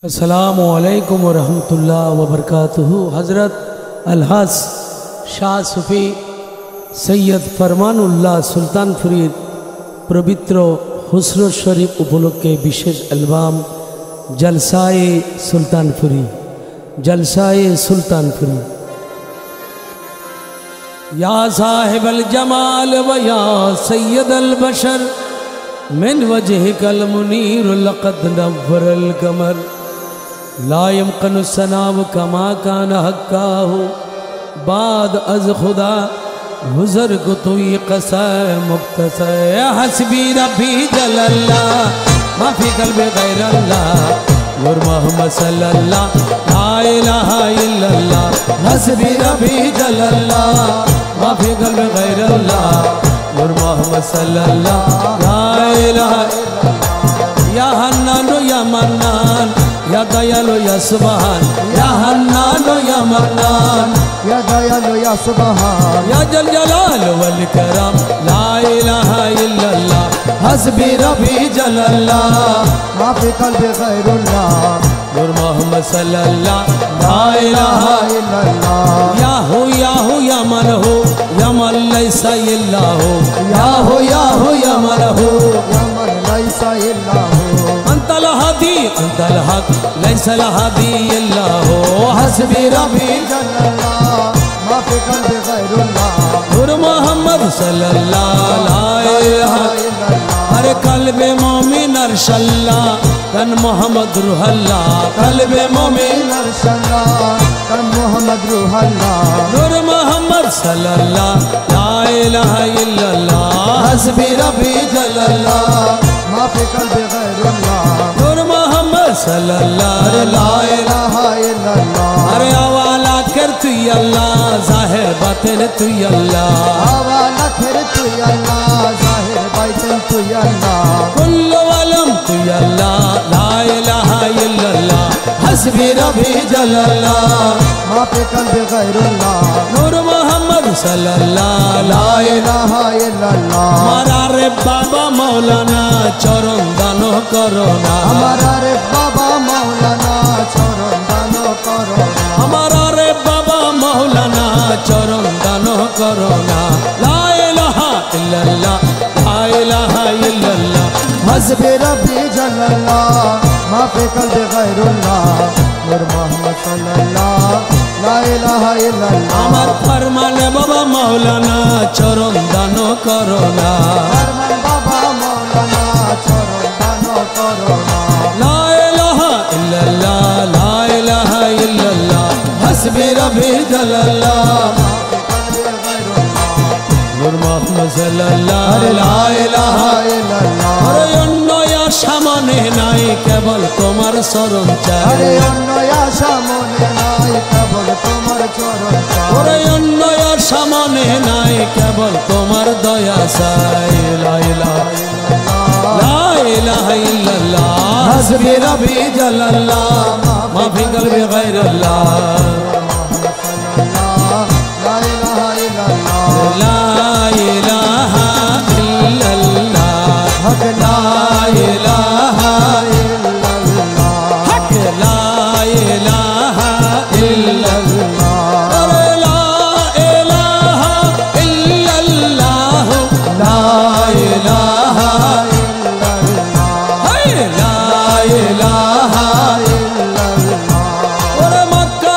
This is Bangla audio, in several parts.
अस्सलामु अलैकुम वरहमतुल्लाहि वबरकातुहू। हज़रत अलहाज शाह सूफी सैयद फरमानुल्लाह सुल्तान फरीद पवित्र हुस्न शरीफ उपलक्षे विशेष एल्बाम जलसाए सुल्तानपुरी या साहिबल जमाल व या सैयदल बशर मिन वजहिकल मुनीर लक़द नव्वरल कमर ला यमकनु सनाव कमा कान हक्काहु बाद अज खुदा गुज़र को तो ये क़सा मुख्तसा हस्बी रब्बी जलल्लाह माफी क़ल्बि गैरल्लाह नूर मोहम्मद सल्लल्लाह ला इलाहा इल्लल्लाह हस्बी रब्बी जलल्लाह माफी क़ल्बि गैरल्लाह नूर मोहम्मद सल्लल्लाह ला इलाहा इल्लल्लाह या हन्नान या मन्नान या दयालु या सुबहान या हन्नान या मन्नान या दयालु या सुबहान या जल जलाल वल करम ला इलाहा इल्लल्लाह हस्बी रब्बी जलल्लाह माफी क़ल्बि गैरुल्लाह नूर मोहम्मद सल्लल्लाह ला इलाहा इल्लल्लाह या हो या मन लैसा इल्लाहु या हो या मन हो या मन लैसा इल्लाहु अंतल हादी अंतल हक लैसा हादी इल्लाहु हस्बी रब्बी जलल्लाह माफी क़ल्बि गैरुल्लाह नूर मोहम्मद सल्लल्लाहु अलैहि वसल्लम हर कल्बे मोमिन अरशल्लाह तन मोहम्मद रूहल्लाह कल्बे मोमिन अरशल्लाह तन मोहम्मद रूहल्लाह नूर मोहम्मद सल्लल्लाहु ला इलाहा इल्लल्लाह हस्बी रब्बी जलल्लाह माफी क़ल्बि गैरुल्लाह नूर मोहम्मद सल्लल्लाहु ला इलाहा इल्लल्लाह अरे हवाला कर तू अल्लाह जाहिर बातिन तू अल्लाह हवाला कर तू अल्लाह जाहिर बातिन तू अल्लाह कुल्लु अलम तू अल्लाह ला इलाहा इल्लल्लाह हस्बी रब्बी जलल्लाह माफी क़ल्बि गैरुल्लाह नूर मोहम्मद सल्लल्लाहु ला इलाहा इल्लल्लाह हमारा रे बाबा मौलाना चरण दानो करो ना हमारा रे बाबा मौलाना चरण दानो करो ना हमारा रे बाबा मौलाना चरण दानो करो ना ला इलाहा इल्लल्लाह ला इलाहा इल्लल्लाह हस्बी रब्बी जलल्लाह माफी क़ल्बि गैरुल्लाह नूर मोहम्मद सल्लल्लाहु ला इलाहा इल्लल्लाह আমার फरमाने बाबा मौलाना चरण दानो करो ना फरमान बाबा मौलाना चरण दानो करो ना ला इलाहा इल्लल्लाह ला इलाहा इल्लल्लाह हस्बी रब्बी जलल्लाह माफी क़ल्बि गैरुल्लाह नूर मोहम्मद सल्लल्लाहु ला इलाहा इल्लल्लाह अरे অন্য আশা মনে নাই কেবল তোমার শরণ চাই अरे অন্য আশা মনে নাই কেবল তোমার চরণ চাই ওরে অন্য আশা মনে নাই কেবল তোমার দয়া চাই লা ইলাহা ইল্লাল্লাহ হাসবি রব্বি জালাল্লাহ মাফি কলবি গায়রুল্লাহ ला इलाहा इल्लल्लाह লা ইলাহা ইল্লাল্লাহ हक লা ইলাহা इल्लल्लाह হক লা ইলাহা ইল্লাল্লাহ अरे ला इलाहा इल्लल्लाह ला इलाहा हाय ला इलाहा इल्लल्लाह अरे मक्का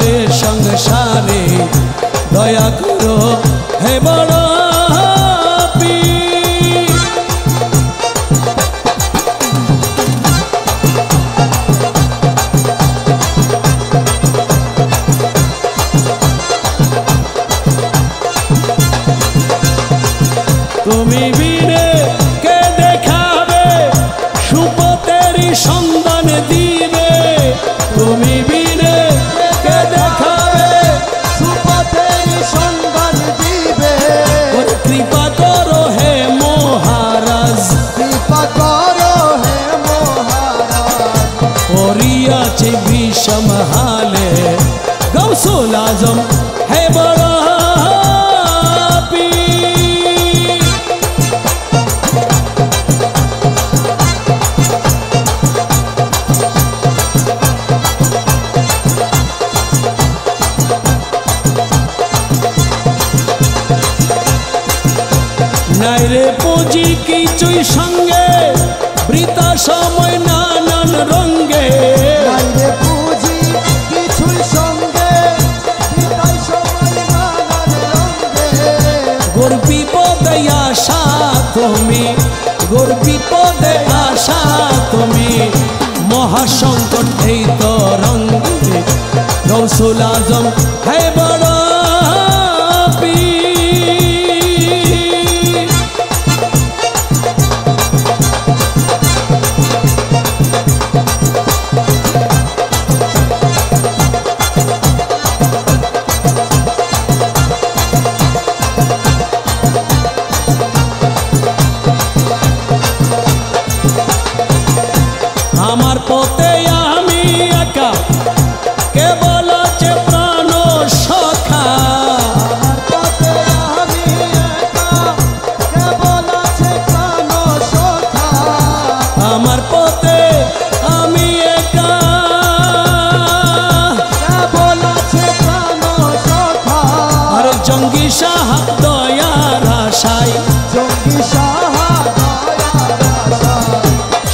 রে সংসারে দয়া করো হে বড় পীর। তুমি বিনে কে দেখাবে সুপথেরই সন্ধান দিবে, তুমি বিনে কে দেখাবে সুপথেরই সন্ধান দিবে। ওর কৃপা করো হে মহারাজ, কৃপা করো হে মহারাজ। পড়িয়াছে বিষম হালে গৌসুল আজম হে বড় পীর। নাইরে পুঁজি কিছুই সঙ্গে বৃথা সময় নানান রঙ্গে, নাইরে পুঁজি কিছুই সঙ্গে বিদায় সময় নানান রঙ্গে। গোর বিপদে আশা তুমি, গোর বিপদে আশা তুমি, মহাসংকট এই তো রঙ্গে গৌসুল আজম হে বড় পীর। আমার পথে আমি একা কেবল আছে প্রাণ সখা, আমার পথে আমি একা কেবল আছে প্রাণ সখা। আমার পথে আমি একা কেবল আছে প্রাণ সখা। আর জঙ্গি শাহ দয়ার আশায়, জঙ্গি সাহা দয়ার আশায়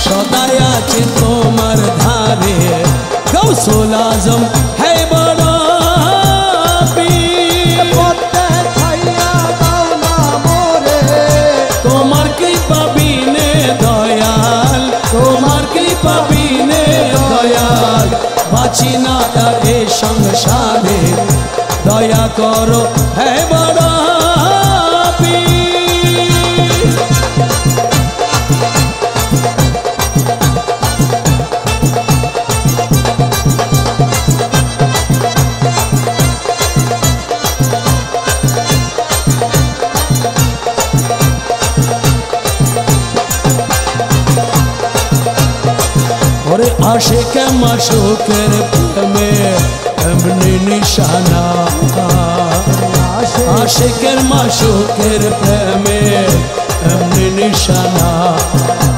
সদাই আছে তোমার ধারে গৌসুল আজম হে বড় পীর। পথে খাইয়া দাও না মোরে। তোমার কৃপা বিনে দয়াল, তোমার কৃপা বিনে দয়াল, বাঁচি না আর এ সংসারে দয়া করো হে বড় পীর। ওরে আশিক মাশুকের প্রেমে এমনি নিশানা, আশিকের মাশুকের প্রেমে এমনি নিশানা,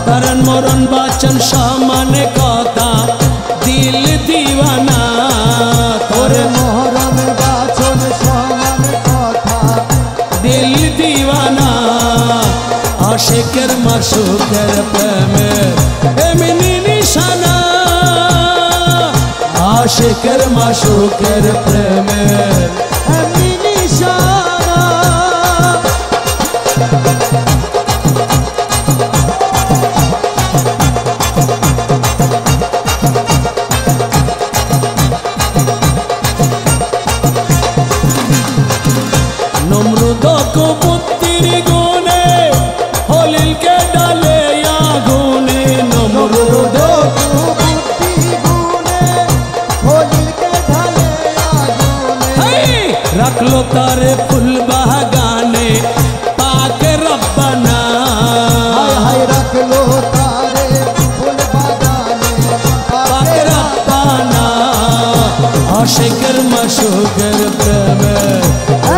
কারণ মরণ বাচন সামানে কথা দিল দিওয়ানা। তোরে মহরম বাচন সমান কথা দিল দিওয়ানা, আশিকের মাশুকের প্রেমে এমনি নিশানা, আশিকের মাশুকের প্রেমে এমনি নিশানা। নমরুদ কুবুত্তির গুনে হলিলকে ডালে আগুনে, নমরুদ বুদ্ধি গুণে হলিলকে ঢালে আগুনে। রাখলো তারে ফুল বাগানে পাক রব্বানা, হায় হায় রাখলো তারে ফুল বাগানে পাক রব্বানা, আশিকের মাশুকের প্রেমে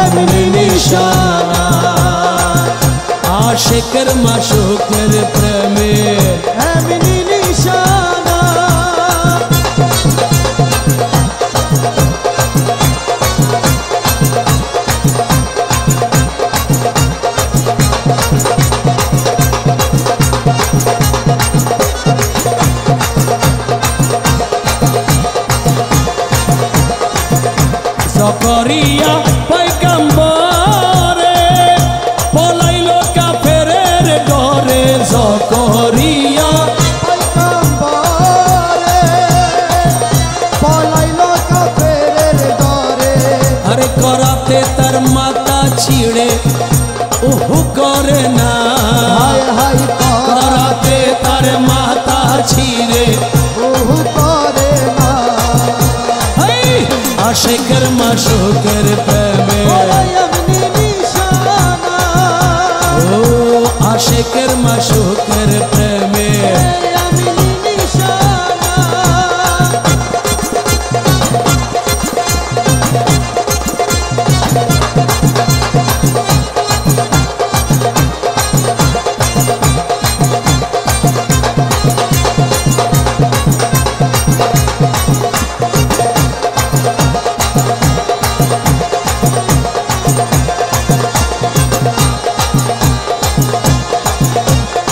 এমনি নিশানা, আশিকের মাশুকের প্রেমে এমনি নিশানা। করিয়া পয়গম্বরে পলাইলো কাফেরের ডরে জকরিয়া পয়গম্বরে পলাইলো কাফেরের ডরে আরে করাতে তার মাথা ছিঁড়ে উহু করে না হায় হায় করাতে তার মাথা ছিঁড়ে উহু করে না আশিকের মাশুকের প্রেমে এমনি নিশানা ও আশিকের মাশুকের প্রেমে এমনি নিশানা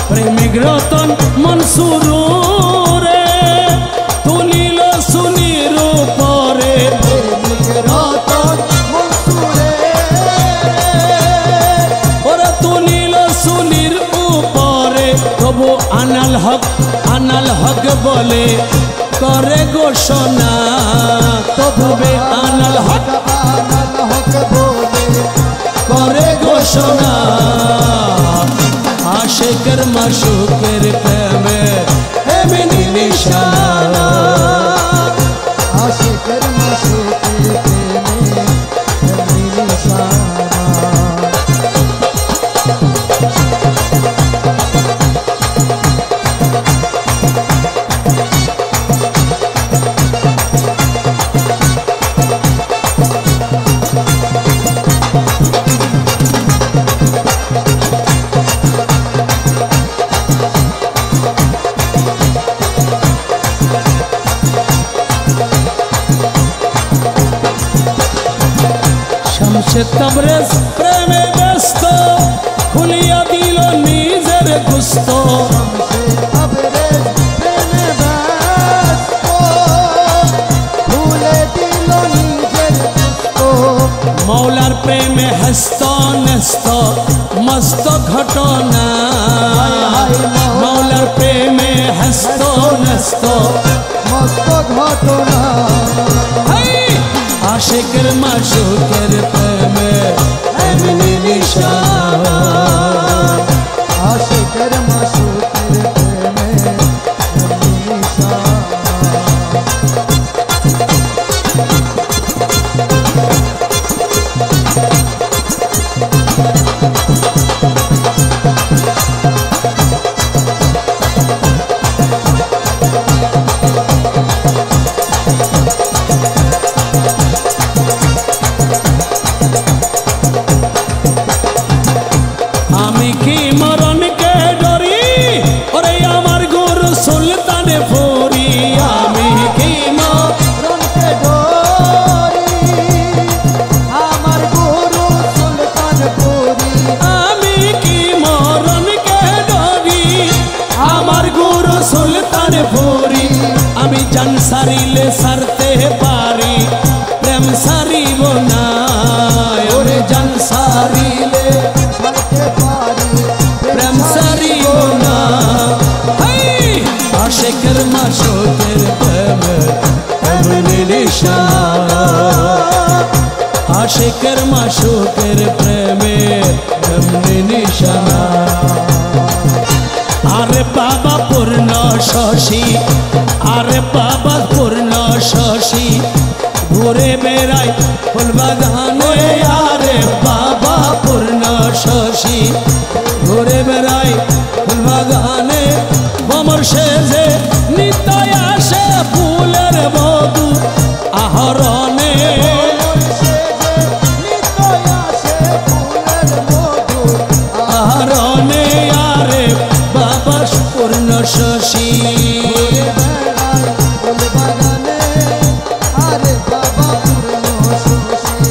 প্রেমিক রতন মনসুরে তুলিল সুনির উপরে রতন মনসুরে ওরা তুলিল সুনির উপরে তবু আনাল হক বলে করে ঘোষণা তবে আনাল হক বলে করে ঘোষণা আশিকের মাশুকের প্রেমে এমনি নিশানা আশিকের মাশুকের প্রেমে এমনি নিশানা শামসে তাবরেজ প্রেমে ব্যস্ত খুলিয়া দিল নিজের গুস্ত মৌলার প্রেমে হস্ত নস্ত মস্ত ঘটনা মৌলার প্রেমে হস্ত নস্ত মস্ত ঘটনা আশিকের মাশুকের প্রেমে এমনি নিশানা আশিকের মাশুকের প্রেমে এমনি নিশানা আমি কি মরণকে ডরি ওরে আমার গুরু সুলতানে ফুরি আমি কি রনকে ডরি আমার গুরু সুলতান পুরি আমি কি মরণকে ডরি আমার গুরু সুলতানে ফুরি আমি জান সারিলে সারতে পারি প্রেম সারিব না ওরে জান সারিলে ছাড়তে পারি প্রেম সারিব না আশিকের মাশুকের প্রেমে এমনি নিশানা আশিকের মাশুকের প্রেমে এমনি নিশানা আরে বাবা পূর্ণ শশী আরে বাবা পূর্ণ শশী ঘুরে বেড়াই ফুলবাগানে আরে বাবা পূর্ণ শশী ঘুরে বেড়াই ফুলবাগানে ভমর সেজে নিতাই আসে ফুলের বধূ আহরণে আহরণে আরে বাবা পূর্ণ শশী আরে বাবা পূর্ণ শশী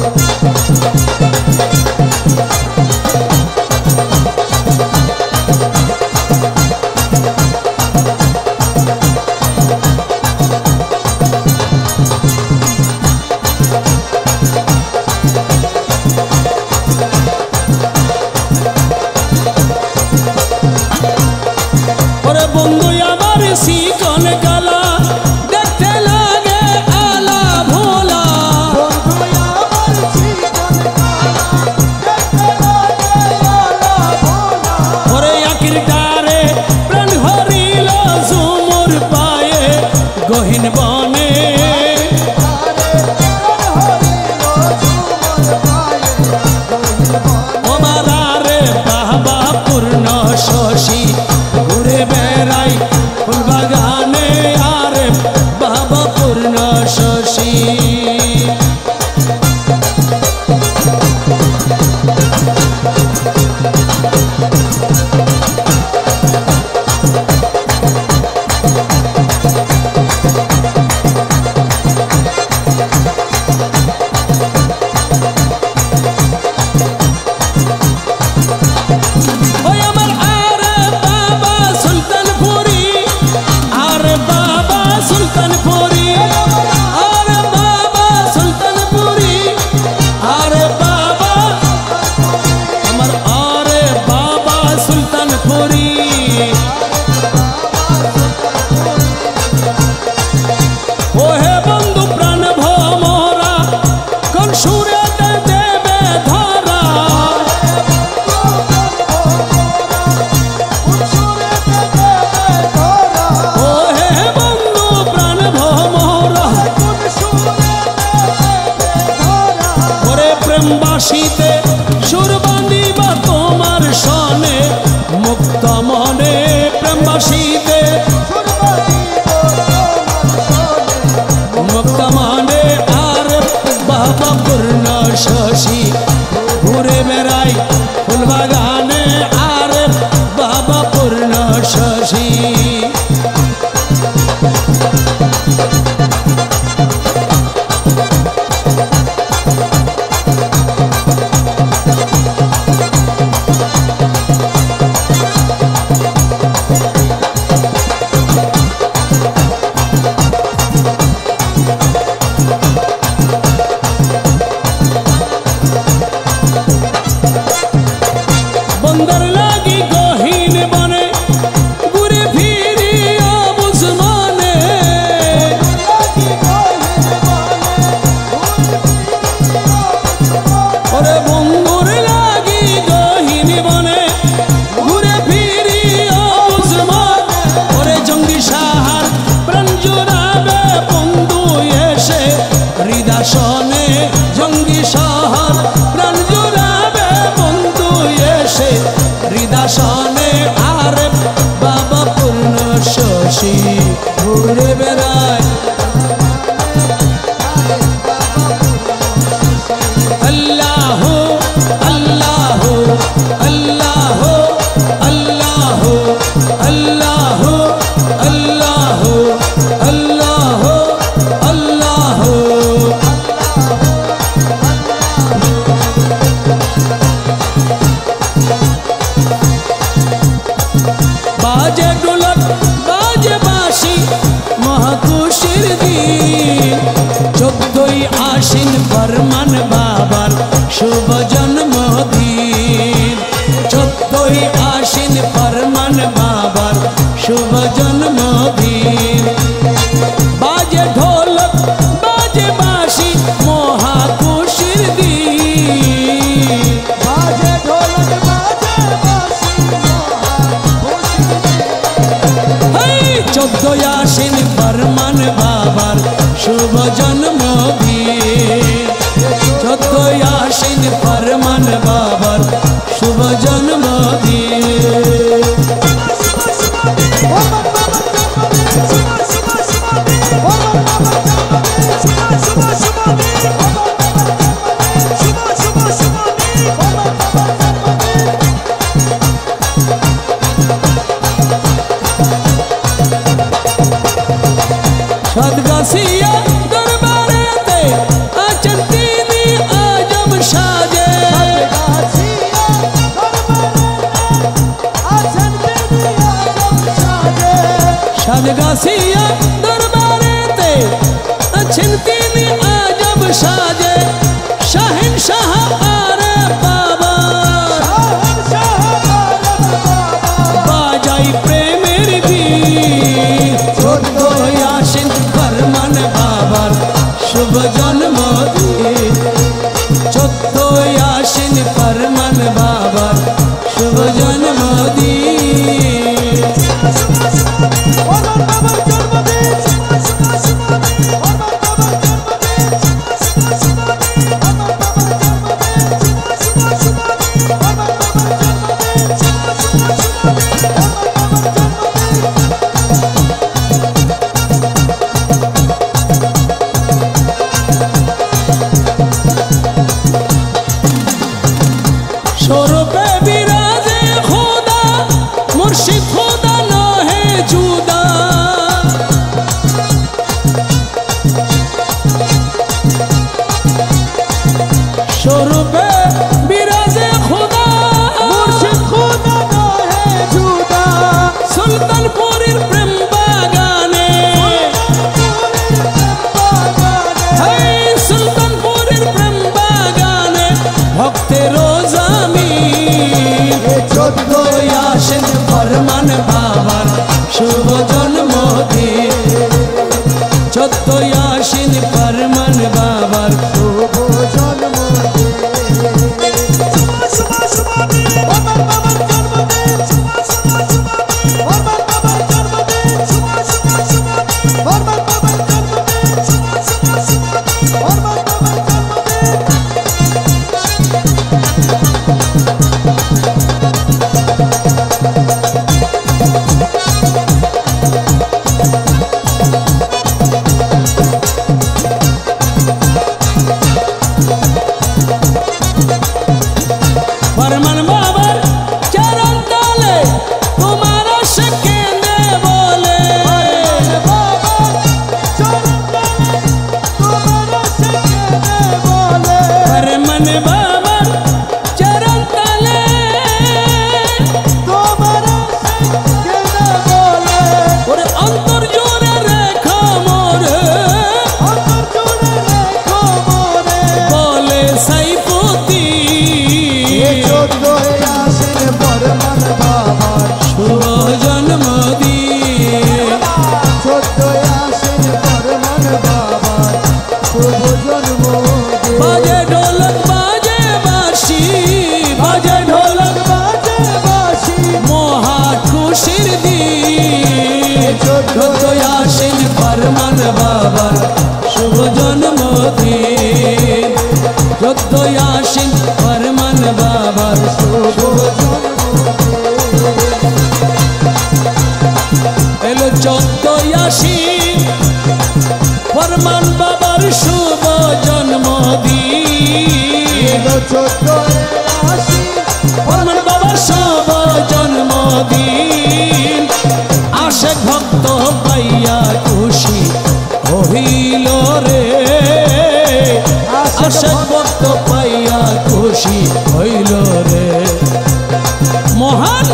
প্রেমবাসীতে সুরবান্দিবা তোমার সনে মুক্ত মনে প্রেমবাসীতে মুক্ত মনে আর বাবা পূর্ণ শশী ঘুরে বেড়াই ফুলবাগানে আর বাবা পূর্ণ শশী বন্দর লাগি গহীন বনে ঘুরে ফিরি অবুঝ মনে ওরে বন্ধুর লাগি গহীন বনে ঘুরে ফিরি অবুঝ মনে ওরে জঙ্গি সাহার প্রাণ জোড়াবে বন্ধু এসে হৃদাসনে জঙ্গি সাহার প্রাণ জোড়াবে বন্ধু এসে হৃদাসনে আর বাবা পূর্ণ শশী ঘুরে বেড়ায় আল্লাহ আল্লাহ আল্লাহ আল্লাহ আল্লাহ আল্লাহ আল্লাহ আল্লাহ বাজে ঢোলক বাজে বাঁশি মহাখুশির দিন 14ই আশ্বিন ফরমান বাবার শুভ জন্মদিন 14ই আশ্বিন ফরমান বাবার শুভ জন্মদিন বাজে ঢোলক বাজে বাঁশি মহাখুশির দিন বাজে ঢোলক বাজে বাঁশি এই 14ই আশ্বিন ফরমান বাবার শুভ জন্মদিন 14ই আশ্বিন ফরমান फरमान बाबर चरण तले तुम्हार से केंदे बोले फरमान बाबर चरण तले और अंतर जोड़े रेखा मोरे बोले सैफुद्दीन शुभ जन्मदिन बाजे ढोलक बाजे बांशी बाजे ढोलक बाजे बांशी मोहा खुशिर दिन यासिन फरमान बाबर शुभ जन्मदिन यासिन फरमान बाबर शुभ एलो यासिन फरमान बाबर शुभ जन्मदिन फरमान बाबर शुभ जन्मदिन आशे भक्त पाइया खुशी हইল रे आशे भक्त पाइया खुशी हইল रे महान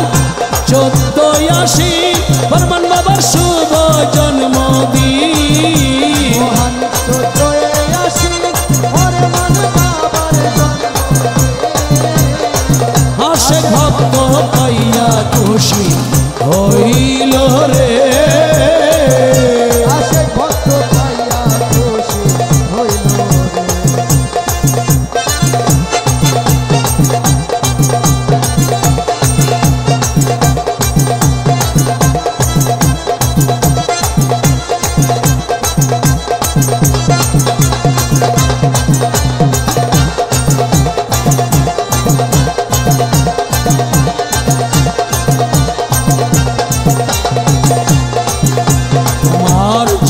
14 यासिन फरमान बाबर शुभ जन्मदिन महान 14 यासिन फरमान बाबर जन्मदिन आशे भक्त पाइया खुशी हইল रे आशे भक्त पाइया खुशी हইল रे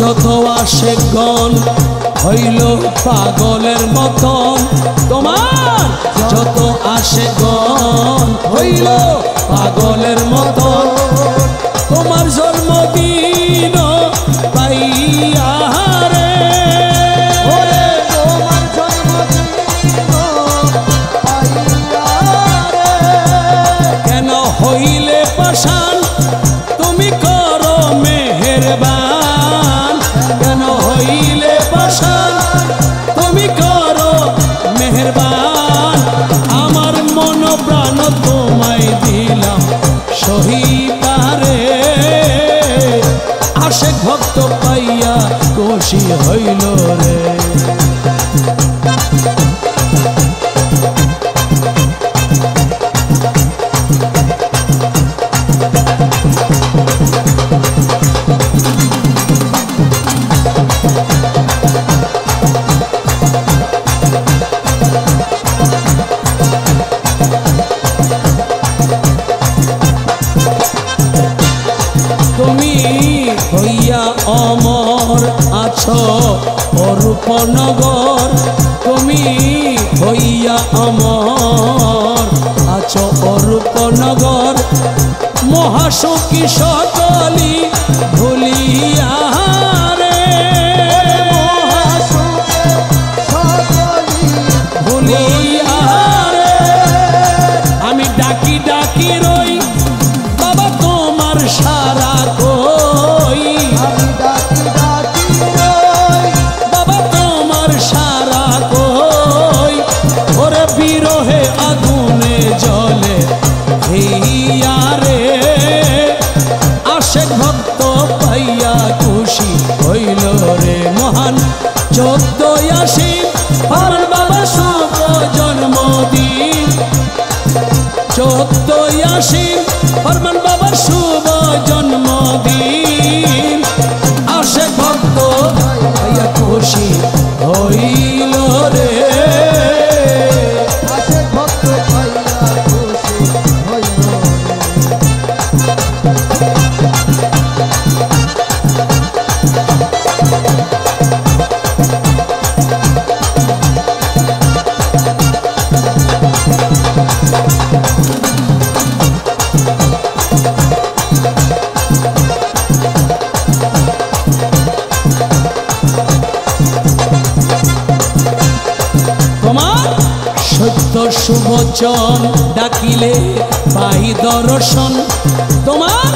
যত আশেকগণ হইল পাগলের মতন তোমার যত আশেকগণ হইল পাগলের মতন তোমার জন্মদিন পাইয়া রে ওরে তোমার জন্মদিন পাইয়া রে কেন হইলে পাষাণ তুমি করো মেহেরবান কেন হইলে পাষাণ তুমি করো মেহেরবান আমার মন প্রাণ তোমায় দিলাম সহিপারে আশেক ভক্ত পাইয়া খুশি হইল রে তুমি হইয়া অমর আছো অরূপনগর তুমি হইয়া অমর আছো অরূপনগর মহাসুখী সকলি ভুলিয়া রে ভুলিয়া রে আমি ডাকি ডাকি রই বাবা তোমার সারা কই আমি ডাকি ডাকি রই বাবা তোমার সারা কই ওরে বিরহে আগুনে জলে হইয়া রে আশেক ভক্ত পাইয়া খুশি হইল রে মহান 14 ইয়াসিন ফরমান বাবার শুভ জন্মদিন 14 ইয়াসিন ফরমান বাবার শুভ জন্মদিন আশেক ভক্ত পাইয়া খুশি হইল রে আশেক ভক্ত পাইয়া খুশি হইল রে সত্য সুবচন ডাকিলে পাই দর্শন তোমার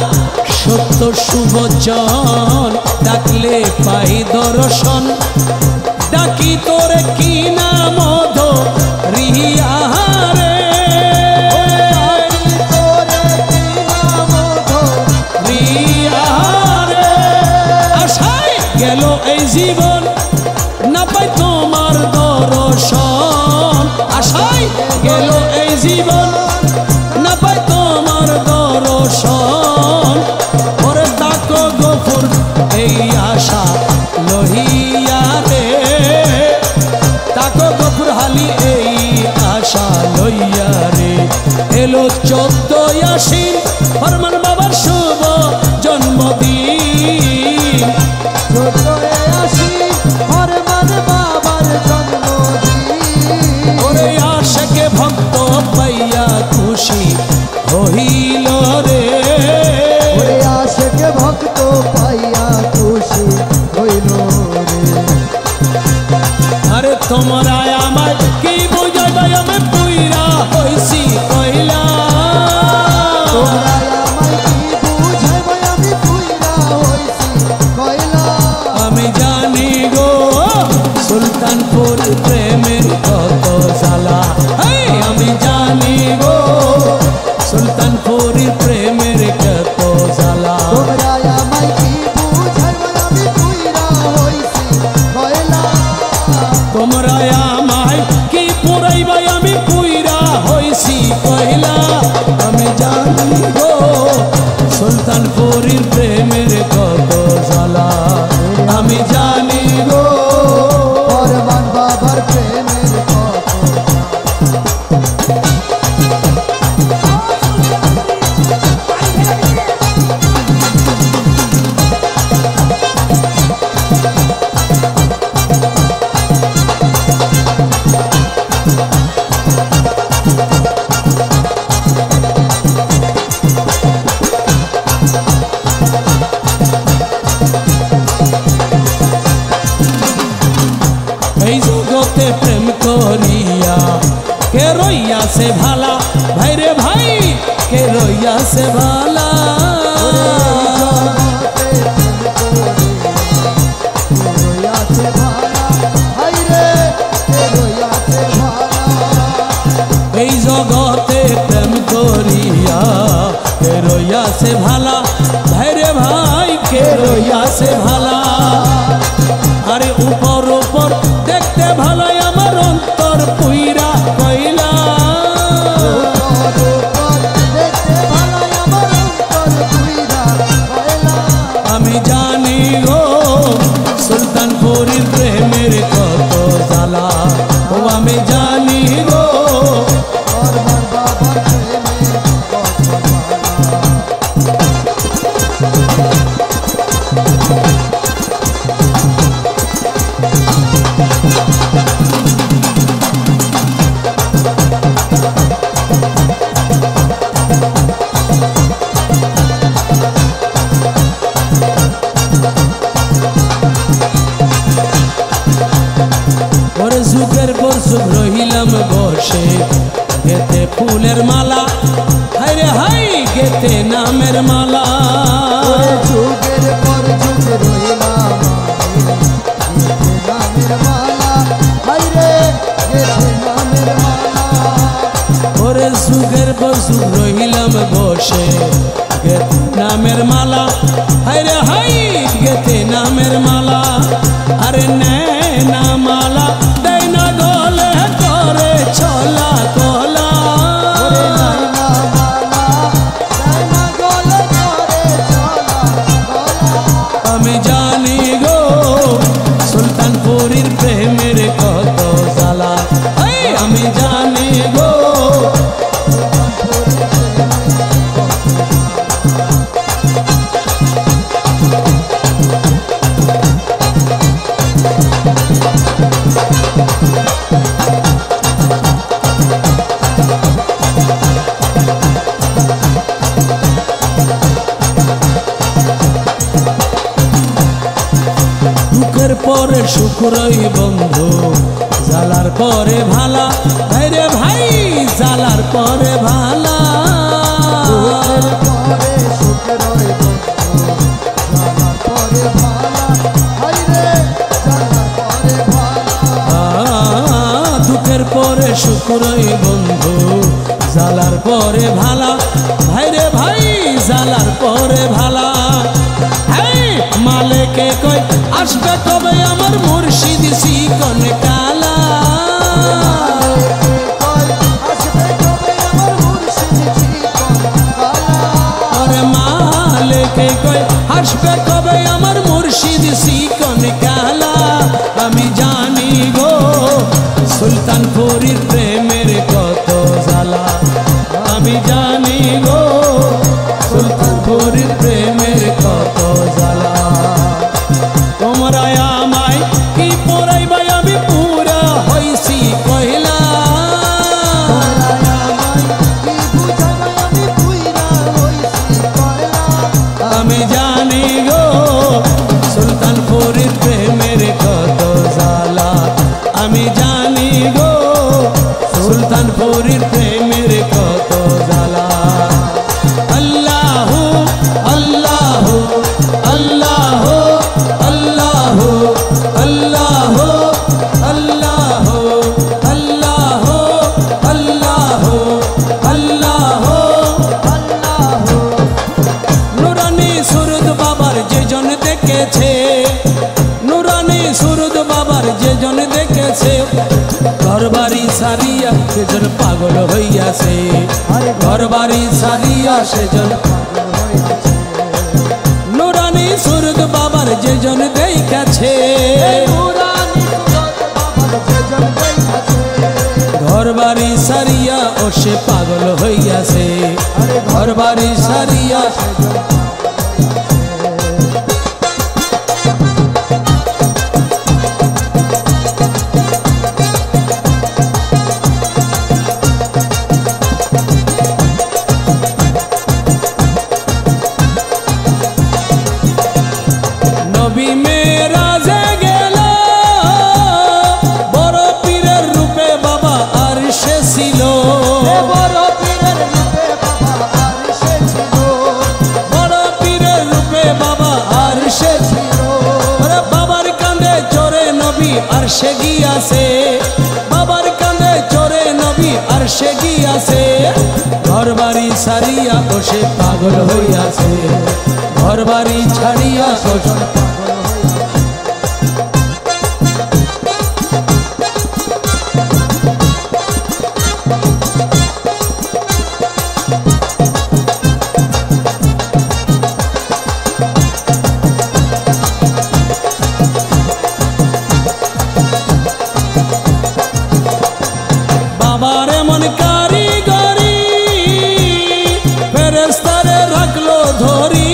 সত্য সুবচন ডাকলে পাই দর্শন ডাকি তোরে কি নাম রিয়ারে রিয়ারে আশায় গেল এই জীবন না পাই তোমার দর্শন আশায় গেল এই জীবন না পাই তোমার দর্শন ওরে তাকো গফুর এই আশা লহিয়া রে তাকো গফুর হালি এই আশা লইয়া রে এলো 14 আশ্বিন ফরমান বাবার শুভ জন্মদিন 14 আশ্বিন ফরমান বাবার জন্মদিন ওরে আশাকে ভক্ত পাইয়া খুশি হইল রে ওরে আশাকে ভক্ত পাইয়া খুশি হইল রে আরে তোমরা আমার কি বুঝাইবা আমি পুইরা হইছি কইলা তোমরা আমায় কি বুঝাইবা আমি পুইরা হইছি কইলা আমি জানি গো সুলতানপুর প্রেমের কত জ্বালা আমি জানি গো সুলতানপুর প্রেমের কত জ্বালা তোমরা আমায় কি বুঝাইবা আমি পুইরা হইছি কইলা তোমরা আমায় কি পুরাইবা আমি পুইরা হইছি কইলা আমি জানি গো সুলতানপুরের প্রেমের কত জ্বালা আমি জানি গো ফরমান বাবার প্রেমের কথা এই জগতে প্রেম করিয়া কে রইয়া সে ভালা ভাই রে ভাই কে রইয়া সে ভালা এই জগতে প্রেম করিয়া কে রইয়া সে ভালা ভাই রে ভাই কে রইয়া সে ভালা আরে উপর উপর দেখতে ভালো আমার অন্তর পুইরা কইলা আমি জানি গো সুলতানপুরের প্রেমের কত জ্বালা ও আমি জানি গো ওরে যুগের পর যুগ রহিলাম বসে গেতে ফুলের মালা হাই রে হাই গেতে নামের মালা যুগের পর যুগ রইলাম নামের মালা হাইরে গেছে নামের মালা ওরে যুগের পর যুগ রহিলাম বসে গেতে নামের মালা হাই রে হাই গেতে নামের মালা আরে নে না মালা দেয় না গলে করে ছলা কলা আমি জানি গো সুলতানপুরের প্রেমের কত জ্বালা আমি জানি গো জালার পরে ভালা ভাইরে ভাই জালার পরে ভালা দুঃখের পরে সুখ রয় বন্ধু জালার পরে ভালা ভাইরে ভাই জালার পরে ভালা মালেকে কই আসবে কবে আমার মুর্শিদ শিকন কালা আরে মালেকে কই আসবে কবে আমার মুর্শিদ শিকন কালা আমি জানি গো সুলতানপুরীর প্রেমের কত জ্বালা আমি জানি গো সুলতানপুরীর প্রেমের কত জ্বালা তোমরা আমায় কি পড়াইবাই আমি পুরা হইছি কহিলা আমি জানি গো সুলতানপুরীর প্রেমের কত জ্বালা আমি জানি গো সুলতানপুরীর প্রেমের কত জ্বালা আল্লাহু আল্লাহু আল্লাহু আল্লাহু আল্লাহু আল্লাহু আল্লাহু আল্লাহু আল্লাহু নুরানি সুরদ বাবার যেজন দেখেছে নুরানি সুরদ বাবার যেজন দেখেছে ঘরবাড়ি সারিয়া সেজন পাগল হইয়াছে ঘরবাড়ি সারিয়া সেজন নুরানি সুরদ বাবার যেজন দেখেছে ঘরবাড়ি সারিয়া ও সে পাগল হইয়াছে ঘরবাড়ি সারিয়া নবী মেরাজে গেল বড় পীরের রূপে বাবা আরশে ছিল বড় পীরের রূপে বাবা আরশে ছিল বড় পীরের রূপে বাবা আরশে ছিল বাবার কাঁধে চড়ে নবী আরশে গিয়াছে বাবার কাঁধে চড়ে নবী আরশে গিয়াছে ঘরবাড়ি সারিয়া বসে পাগল হইয়াছে ঘরবাড়ি ছাড়িয়া বসে বাবার এমন কারিগরি ফেরেশতারে রাখলো ধরি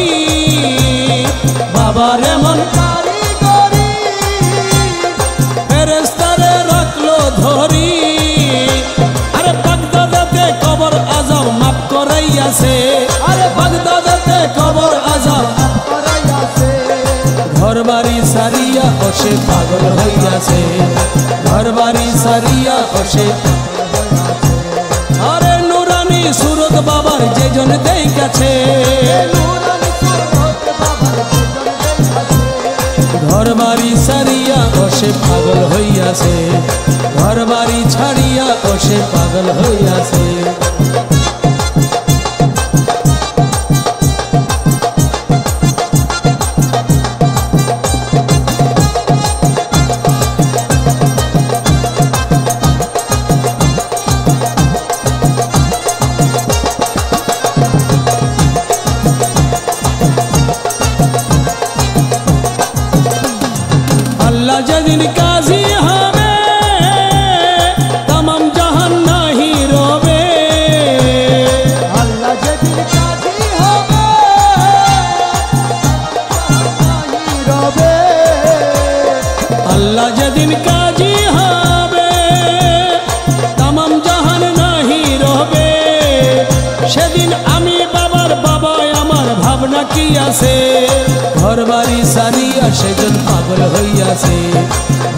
বাবার এমন কারিগরি ফেরেশতারে রাখলো ধরি আরে বাগদাদেতে কবর আযাব মাফ করাইয়াছে আরে বাগদাদেতে কবর আযাব করাইয়াছে ঘরবাড়ি সারিয়া বসে পাগল হইয়াছে ঘরবাড়ি সারিয়া বসে আরে নুরানি সুরত বাবার যেজন দেখেছে ঘরবাড়ি সারিয়া বসে পাগল হইয়াছে ঘরবাড়ি ছাড়িয়া বসে পাগল হইয়াছে আল্লাহ যেদিন কাজী হবে तमाम জাহান নাহি রবে আল্লাহ যেদিন কাজী হবে নাহি রবে আল্লাহ যেদিন কাজী হবে तमाम জাহান নাহি রবে সেদিন আমি বাবার বাবা আমার ভাবনা কি আছে ঘরবাড়ি সারিয়া সেজন পাগল হইয়াছে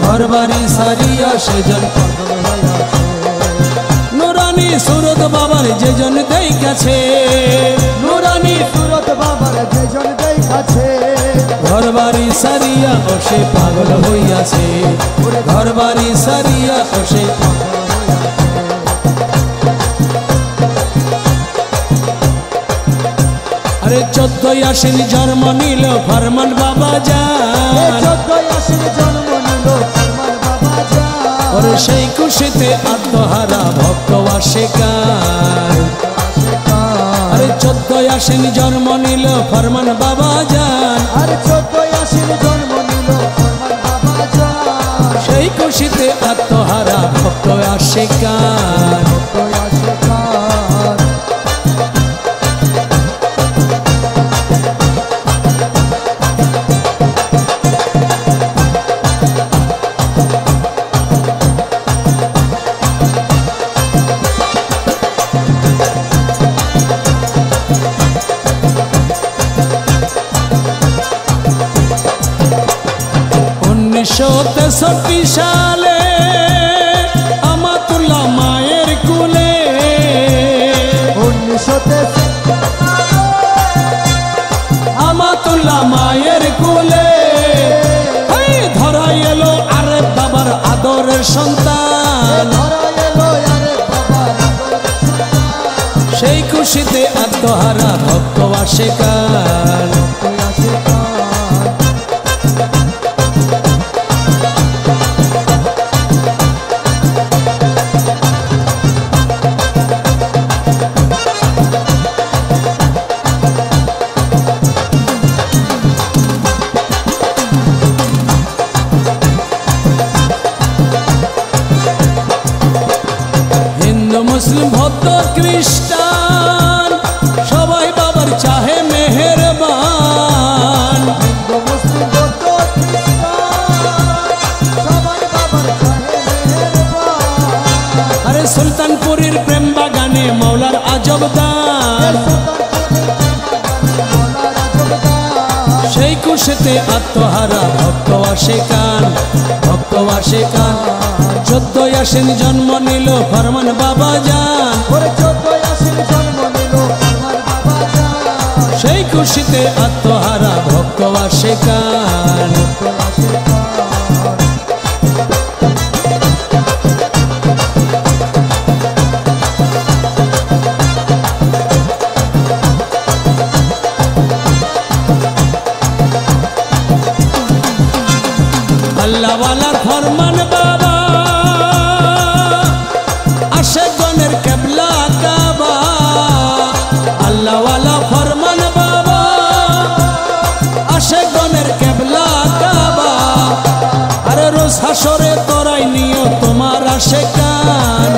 ঘর বাড়ি সারিয়া সেজন পাগল হইয়াছে নুরানি সুরত বাবার যেজন দেখাছে নুরানি সুরত বাবার যেজন দেখাছে ঘর বাড়ি সারিয়া ও সে পাগল হইয়াছে ঘর বাড়ি সারিয়া ও সে আরে 14 আশ্বিন জন্ম নিল ফরমান বাবা জান 14 আশ্বিন জন্ম নিল ফরমান বাবা জান ওরে সেই খুশিতে আত্মহারা ভক্ত আশিকার আরে 14 আশ্বিন জন্ম নিল ফরমান বাবা জান আরে 14 আশ্বিন জন্ম নিল ফরমান বাবা জান সেই খুশিতে আত্মহারা ভক্ত আশিকার ভক্ত আশিকার ছেষট্টি সালে আমাতুল্লাহ মায়ের কুলে 1963 আমাতুল্লাহ মায়ের কুলে ধরা এলো আরে বাবার আদরের সন্তান সেই খুশিতে আত্মহারা ভক্ত আশিকার মুসলিম ভক্ত খ্রিস্টান সবাই বাবার চাহে মেহেরবান আরে সুলতানপুরের প্রেম বাগানে মৌলার আজব দান সেই খুশিতে আত্মহারা ভক্ত আশিকান 14 আশ্বিন জন্ম নিল ফরমান বাবা জান সেই খুশিতে আত্মহারা ভক্ত আশিকান আল্লাহ ওয়ালার ফরমান বাবা আশেকগণের কিবলা কাবা আল্লাহ ওয়ালা ফরমান বাবা আশেকগণের কিবলা কাবা আরে রোজ হাসরে তোরাই নিও তোমার আশিকান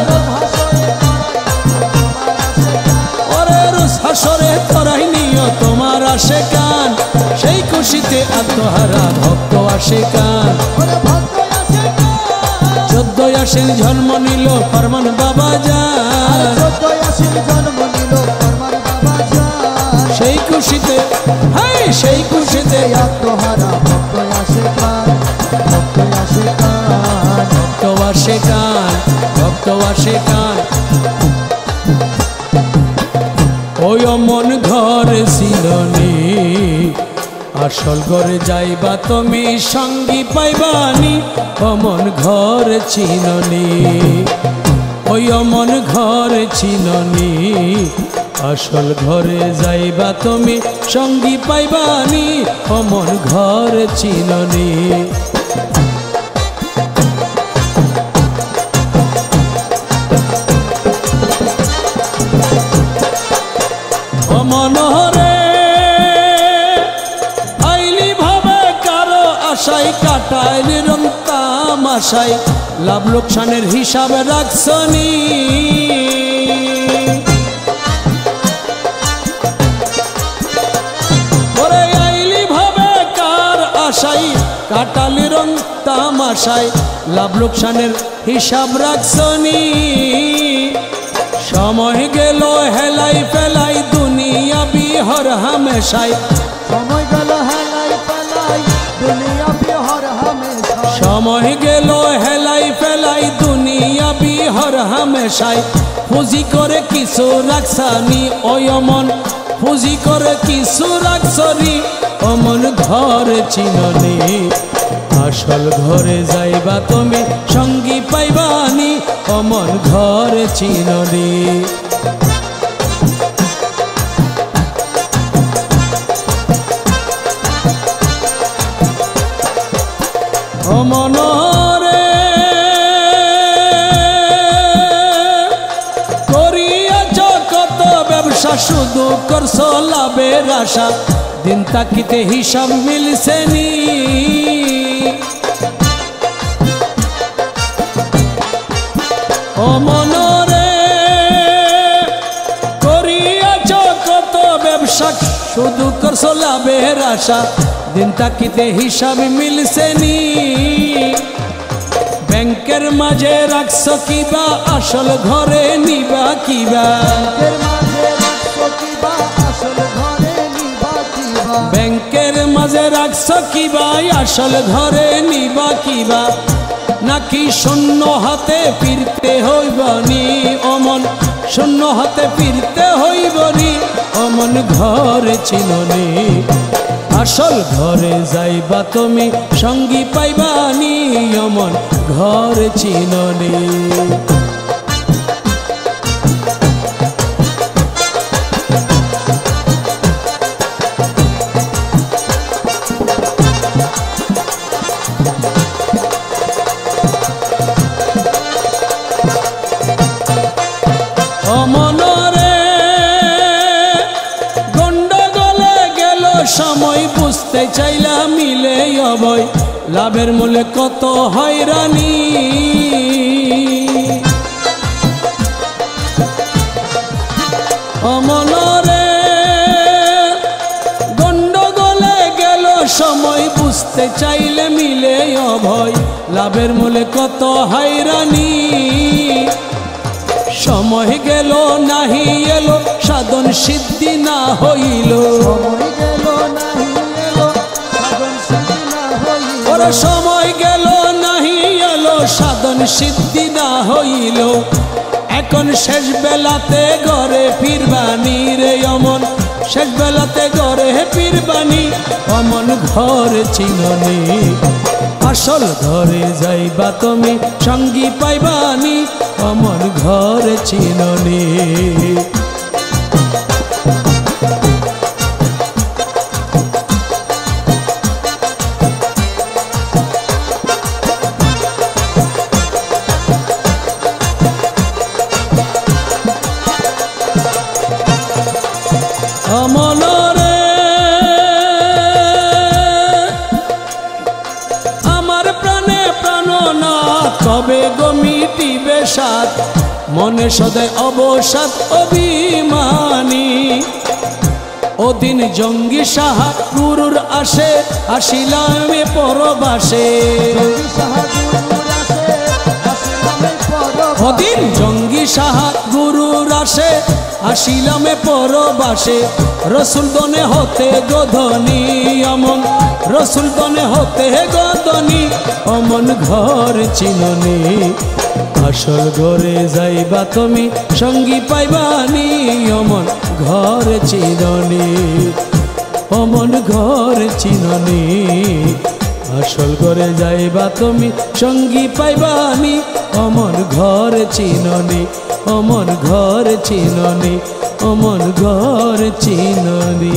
ওরে রোজ হাসরে তোরাই নিও তোমার আশিকান সেই খুশিতে আত্মহারা ভক্ত আশিকান 14 আশ্বিন জন্ম নিল ফরমান বাবা জান সেই খুশিতে সেই খুশিতে আত্মহারা ভক্ত আশিকান ভক্ত আশিকান ভক্ত আশিকান ওই মন ঘর ছিলনি আসল ঘরে যাইবা তুমি সঙ্গী পাইবানি অমন ঘর চিননি ওই অমন ঘর চিননি আসল ঘরে যাইবা তুমি সঙ্গী পাইবানি অমন ঘর চিননি অমনহরে আশাই কাটাইল রং তামাশাই লাভ লোকসানের হিসাব রাখছনি ওরে আইলি ভাবে কার আশাই কাটাইল রং তামাশাই লাভ লোকসানের হিসাব রাখছনি সময় গেল হেলাই ফেলাই দুনিয়া বিহর হামেশাই সময় গেল হেলাই ফেলাই দুনিয়া বিহর হামেশাই সময় গেল হেলাই ফেলাই দুনিয়া বিহর হামেশাই পুঁজি করে কিছু রাখসানি ওই অমন পুঁজি করে কিছু রাখছনি অমন ঘর চিননি আসল ঘরে যাইবা তুমি সঙ্গী পাইবানি অমন ঘর চিননি অমনরে করিয়াছ কত ব্যবসা শুধু করছ লাভের আশা দিন তাকিতে হিসাব মিলছে নি অমনরে করিয়াছ কত ব্যবসা শুধু করছ লাভের আশা দিন তাকিতে হিসাব মিলছে নি ব্যাংকের মাঝে রাখছ কিবা আসল ঘরে নিবা কিবা ব্যাংকের মাঝে রাখছ কিবা আসল ঘরে নিবা কিবা নাকি শূন্য হাতে ফিরতে হইবনি অমন শূন্য হাতে ফিরতে হইবনি অমন ঘর চিননি আসল ঘরে যাইবা তুমি সঙ্গী পাইবানি অমন ঘর চিননি অমনরে গন্ডগোলে গেল সময় বুঝতে চাইলা মিলে অবয় লাভের মূলে কত হয়রানি অমনরে গন্ডগোলে গেল সময় বুঝতে চাইলে মিলে অভয় লাভের মূলে কত হয়রানি সময় গেল নাহি এলো সাধন সিদ্ধি না হইল ওরে সময় গেল নাহি এলো সাধন সিদ্ধি না হইল এখন শেষ বেলাতে ঘরে ফিরবানি রে অমন শেষ বেলাতে ঘরে ফিরবানি অমন ঘর চিননি আসল ঘরে যাইবা তুমি সঙ্গী পাইবানি অমন ঘর চিননি অমনরে আমার প্রাণে প্রাণ না তবে গমিটিবে সাত মনে সদায় অবসাদ অভিমানী ওদিন জঙ্গি সাহা গুরুর আসে আসিলামে পরবাসে ওদিন জঙ্গি সাহা গুরুর আসে আসিলামে পরবাসে রসুল দনে হতে গধনি অমন রসুল দনে হতে গধনি অমন ঘর চিননি আসল ঘরে যাইবা তুমি সঙ্গী পাইবানি অমন ঘর চিননি অমন ঘর চিননি আসল ঘরে যাইবা তুমি সঙ্গী পাইবানি অমন ঘর চিননি অমন ঘর চিননি অমন ঘর চিননি।